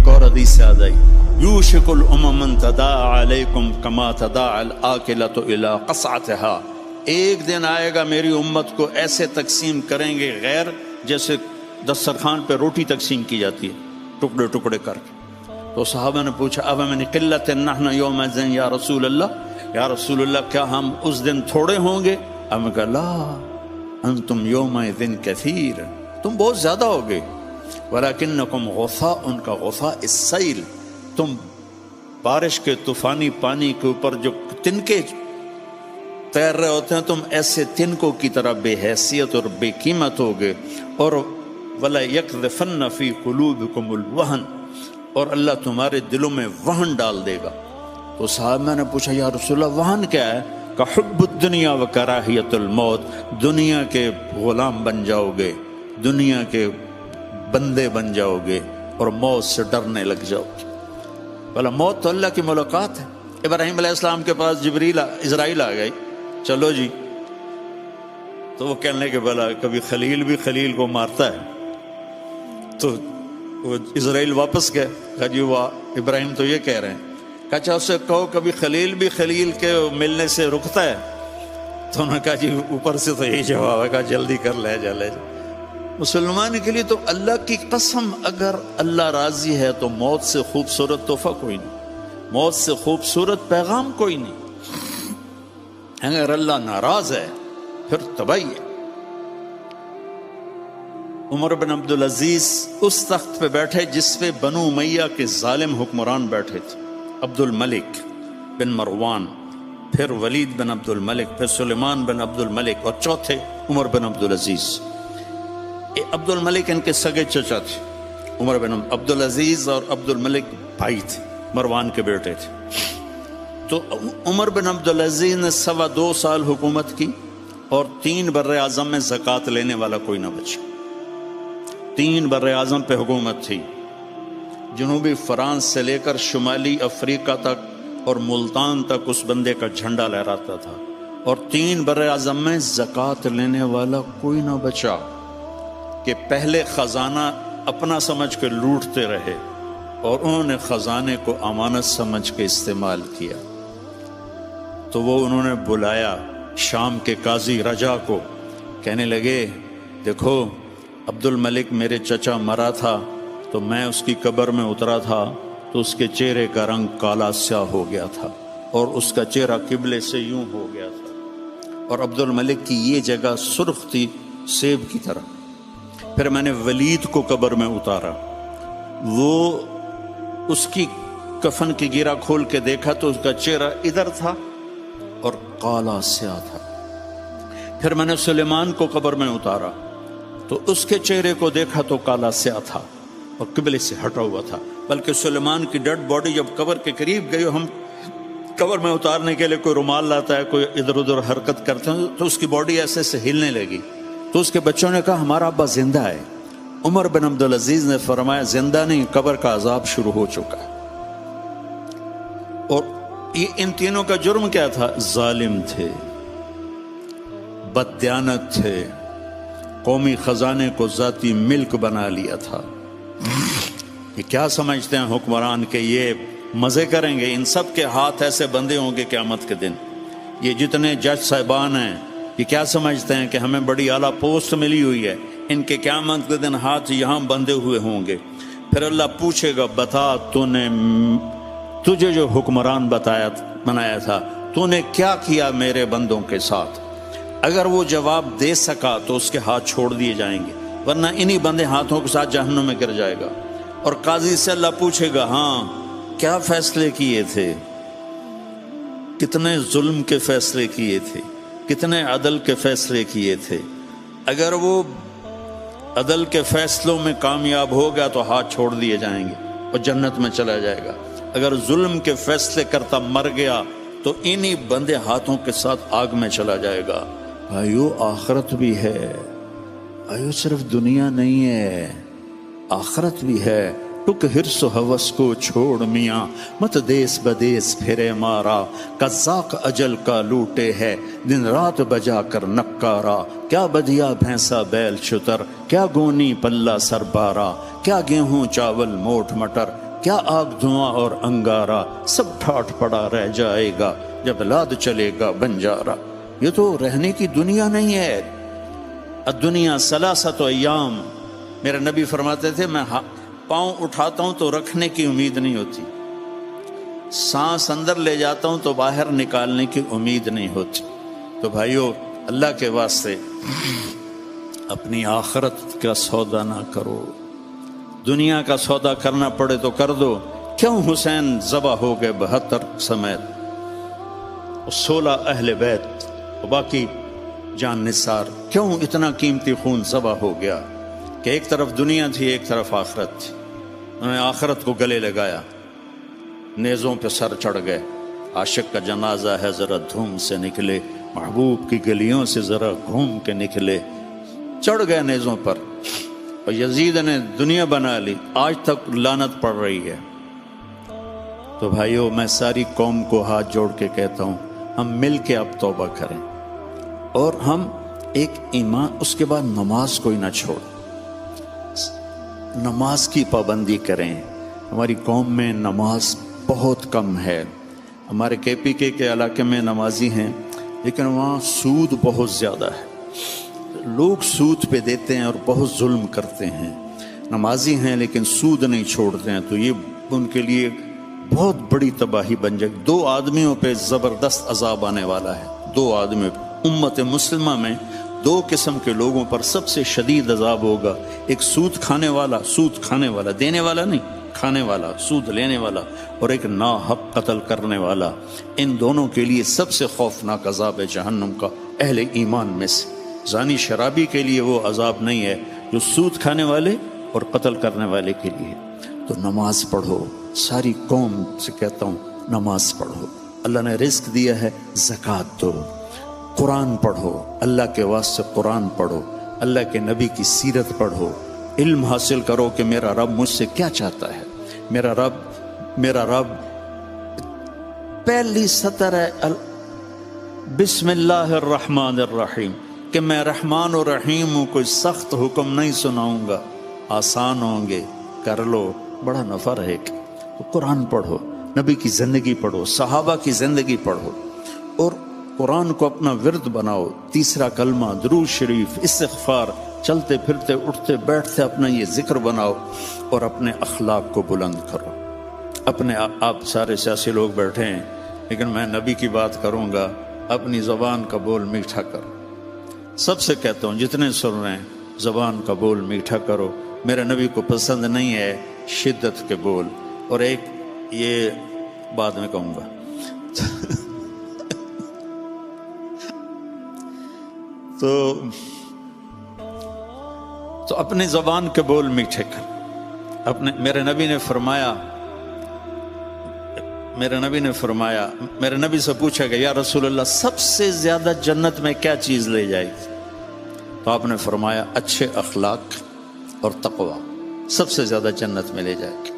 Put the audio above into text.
ایک اور حدیث یاد آئی، یوشک الامم ان تداعی علیکم کما تداعی الاکلۃ الی قصعتها، ایک دن آئے گا میری امت کو ایسے تقسیم کریں گے غیر جیسے دسترخوان پہ روٹی تقسیم کی جاتی ہے ٹکڑے ٹکڑے کر کے۔ تو صحابہ نے پوچھا اب من قلت نحن یومئذ یا رسول اللہ، یا رسول اللہ کیا ہم اس دن تھوڑے ہوں گے؟ اب نے کہا لا انتم یومئذ کثیر، تم بہت زیادہ ہوگے، ولکنکم غثاء، ان کا غثاء السیل، تم بارش کے طوفانی پانی کے اوپر جو تنکے تیر رہے ہوتے ہیں، تم ایسے تنکوں کی طرح بے حیثیت اور بے قیمت ہوگے، اور وَلَا يَقْذِفَنَّ فِي قُلُوبِكُمُ الْوَهْنَ، اور اللہ تمہارے دلوں میں وہن ڈال دے گا۔ تو صحابہ نے پوچھا یا رسول اللہ وہن کیا ہے؟ کہ حب الدنیا و کراہیت الموت، دنیا کے غلام بن جاؤ گے، دنیا کے بندے بن جاؤ گے اور موت سے ڈرنے لگ جاؤ گے۔ بھلا موت تو اللہ کی ملاقات ہے۔ ابراہیم علیہ السلام کے پاس اسرائیل آ گئی، چلو جی، تو وہ کہنے کہ بھلا کبھی خلیل بھی خلیل کو مارتا ہے؟ تو وہ اسرائیل واپس گئے، کہا جی وہ ابراہیم تو یہ کہہ رہے ہیں، کہا اچھا اس سے کہو کبھی خلیل بھی خلیل کے ملنے سے رکتا ہے؟ تو انہوں نے کہا جی اوپر سے تو یہی جواب ہے، کہا جلدی کر لے جا لے جا۔ مسلمان کے لیے تو اللہ کی قسم اگر اللہ راضی ہے تو موت سے خوبصورت تحفہ کوئی نہیں، موت سے خوبصورت پیغام کوئی نہیں۔ اگر اللہ ناراض ہے پھر تباہی ہے۔ عمر بن عبدالعزیز اس تخت پہ بیٹھے جس پہ بنو امیہ کے ظالم حکمران بیٹھے تھے، عبد الملک بن مروان، پھر ولید بن عبد الملک، پھر سلیمان بن عبد الملک، اور چوتھے عمر بن عبدالعزیز۔ عبد الملک ان کے سگے چچا تھے، عمر بن عبدالعزیز اور عبد الملک بھائی تھے، مروان کے بیٹے تھے۔ تو عمر بن عبدالعزیز نے 2.25 سال حکومت کی، اور 3 بر اعظم میں زکوٰۃ لینے والا کوئی نہ بچا۔ 3 بر اعظم پہ حکومت تھی، جنوبی فرانس سے لے کر شمالی افریقہ تک اور ملتان تک اس بندے کا جھنڈا لہراتا تھا، اور 3 بر اعظم میں زکوٰۃ لینے والا کوئی نہ بچا کہ پہلے خزانہ اپنا سمجھ کے لوٹتے رہے، اور انہوں نے خزانے کو امانت سمجھ کے استعمال کیا۔ تو وہ انہوں نے بلایا شام کے قاضی رجا کو، کہنے لگے دیکھو عبد الملک میرے چچا مرا تھا تو میں اس کی قبر میں اترا تھا تو اس کے چہرے کا رنگ کالا سیاہ ہو گیا تھا، اور اس کا چہرہ قبلے سے یوں ہو گیا تھا، اور عبد الملک کی یہ جگہ سرخ تھی سیب کی طرح۔ پھر میں نے ولید کو قبر میں اتارا، وہ اس کی کفن کی گیرا کھول کے دیکھا تو اس کا چہرہ ادھر تھا اور کالا سیاہ تھا۔ پھر میں نے سلیمان کو قبر میں اتارا تو اس کے چہرے کو دیکھا تو کالا سیاہ تھا اور قبلے سے ہٹا ہوا تھا، بلکہ سلیمان کی ڈیڈ باڈی جب قبر کے قریب گئی، ہم قبر میں اتارنے کے لیے کوئی رومال لاتا ہے، کوئی ادھر ادھر حرکت کرتے ہیں تو اس کی باڈی ایسے سے ہلنے لگی، تو اس کے بچوں نے کہا ہمارا ابا زندہ ہے۔ عمر بن عبدالعزیز نے فرمایا زندہ نہیں، قبر کا عذاب شروع ہو چکا ہے۔ اور یہ ان تینوں کا جرم کیا تھا؟ ظالم تھے، بددیانت تھے، قومی خزانے کو ذاتی ملک بنا لیا تھا۔ یہ کیا سمجھتے ہیں حکمران کہ یہ مزے کریں گے؟ ان سب کے ہاتھ ایسے بندے ہوں گے قیامت کے دن۔ یہ جتنے جج صاحبان ہیں یہ کیا سمجھتے ہیں کہ ہمیں بڑی اعلیٰ پوسٹ ملی ہوئی ہے؟ ان کے قیامت کے دن ہاتھ یہاں بندھے ہوئے ہوں گے۔ پھر اللہ پوچھے گا بتا تجھے جو حکمران بنایا تھا تو نے کیا کیا میرے بندوں کے ساتھ؟ اگر وہ جواب دے سکا تو اس کے ہاتھ چھوڑ دیے جائیں گے، ورنہ انہی بندے ہاتھوں کے ساتھ جہنم میں گر جائے گا۔ اور قاضی سے اللہ پوچھے گا ہاں کیا فیصلے کیے تھے، کتنے ظلم کے فیصلے کیے تھے، کتنے عدل کے فیصلے کیے تھے؟ اگر وہ عدل کے فیصلوں میں کامیاب ہو گیا تو ہاتھ چھوڑ دیے جائیں گے اور جنت میں چلا جائے گا۔ اگر ظلم کے فیصلے کرتا مر گیا تو انہی بندے ہاتھوں کے ساتھ آگ میں چلا جائے گا۔ بھائیو آخرت بھی ہے، بھائیو صرف دنیا نہیں ہے، آخرت بھی ہے۔ ٹک حرص و ہوس کو چھوڑ میاں، مت دیس بدیس پھرے مارا، قزاق اجل کا لوٹے ہے، دن رات بجا کر نکارا۔ کیا بدیا بھینسا بیل شتر، کیا گونی پلہ سر بارا، کیا گیہوں چاول موٹ مٹر، کیا آگ دھواں اور انگارہ، سب ٹھاٹ پڑا رہ جائے گا جب لاد چلے گا بنجارہ۔ یہ تو رہنے کی دنیا نہیں ہے۔ الدنیا ثلاثۃ ایام، میرے نبی فرماتے تھے میں پاؤں اٹھاتا ہوں تو رکھنے کی امید نہیں ہوتی، سانس اندر لے جاتا ہوں تو باہر نکالنے کی امید نہیں ہوتی۔ تو بھائیو، اللہ کے واسطے اپنی آخرت کا سودا نہ کرو، دنیا کا سودا کرنا پڑے تو کر دو۔ کیوں حسین ذبح ہو گئے 72 سمیت، 16 اہل بیت اور باقی جان نثار، کیوں اتنا قیمتی خون ذبح ہو گیا؟ کہ ایک طرف دنیا تھی، ایک طرف آخرت تھی۔ انہوں نے آخرت کو گلے لگایا، نیزوں پہ سر چڑھ گئے۔ عاشق کا جنازہ ہے ذرا دھوم سے نکلے، محبوب کی گلیوں سے ذرا گھوم کے نکلے، چڑھ گئے نیزوں پر۔ اور یزید نے دنیا بنا لی، آج تک لعنت پڑ رہی ہے۔ تو بھائیو، میں ساری قوم کو ہاتھ جوڑ کے کہتا ہوں، ہم مل کے اب توبہ کریں، اور ہم ایک ایمان، اس کے بعد نماز کوئی نہ چھوڑ، نماز کی پابندی کریں۔ ہماری قوم میں نماز بہت کم ہے۔ ہمارے KPK کے علاقے میں نمازی ہیں، لیکن وہاں سود بہت زیادہ ہے، لوگ سود پہ دیتے ہیں اور بہت ظلم کرتے ہیں۔ نمازی ہیں لیکن سود نہیں چھوڑتے ہیں، تو یہ ان کے لیے بہت بڑی تباہی بن جائے۔ 2 آدمیوں پہ زبردست عذاب آنے والا ہے، 2 آدمیوں پہ۔ امت مسلمہ میں 2 قسم کے لوگوں پر سب سے شدید عذاب ہوگا، ایک سود کھانے والا، دینے والا نہیں، کھانے والا، سود لینے والا، اور ایک ناحق قتل کرنے والا۔ ان دونوں کے لیے سب سے خوفناک عذاب ہے جہنم کا، اہل ایمان میں سے۔ زانی شرابی کے لیے وہ عذاب نہیں ہے جو سود کھانے والے اور قتل کرنے والے کے لیے۔ تو نماز پڑھو، ساری قوم سے کہتا ہوں نماز پڑھو۔ اللہ نے رزق دیا ہے، زکوٰۃ دو، قرآن پڑھو، اللہ کے واسطے قرآن پڑھو، اللہ کے نبی کی سیرت پڑھو، علم حاصل کرو کہ میرا رب مجھ سے کیا چاہتا ہے۔ میرا رب پہلی سطر ہے بسم اللہ الرحمن الرحیم، کہ میں رحمان و رحیم ہوں، کوئی سخت حکم نہیں سناؤں گا، آسان ہوں گے، کر لو، بڑا نفع رہے گا۔ تو قرآن پڑھو، نبی کی زندگی پڑھو، صحابہ کی زندگی پڑھو، اور قرآن کو اپنا ورد بناؤ۔ تیسرا کلمہ، درود شریف، استغفار، چلتے پھرتے اٹھتے بیٹھتے اپنا یہ ذکر بناؤ، اور اپنے اخلاق کو بلند کرو۔ اپنے آپ سارے سیاسی لوگ بیٹھے ہیں، لیکن میں نبی کی بات کروں گا، اپنی زبان کا بول میٹھا کرو۔ سب سے کہتا ہوں، جتنے سن رہے ہیں، زبان کا بول میٹھا کرو۔ میرے نبی کو پسند نہیں ہے شدت کے بول۔ اور ایک یہ بعد میں کہوں گا تو اپنی زبان کے بول میٹھے کر۔ میرے نبی سے پوچھا گیا، یا رسول اللہ، سب سے زیادہ جنت میں کیا چیز لے جائے گی؟ تو آپ نے فرمایا، اچھے اخلاق اور تقوی سب سے زیادہ جنت میں لے جائے گی۔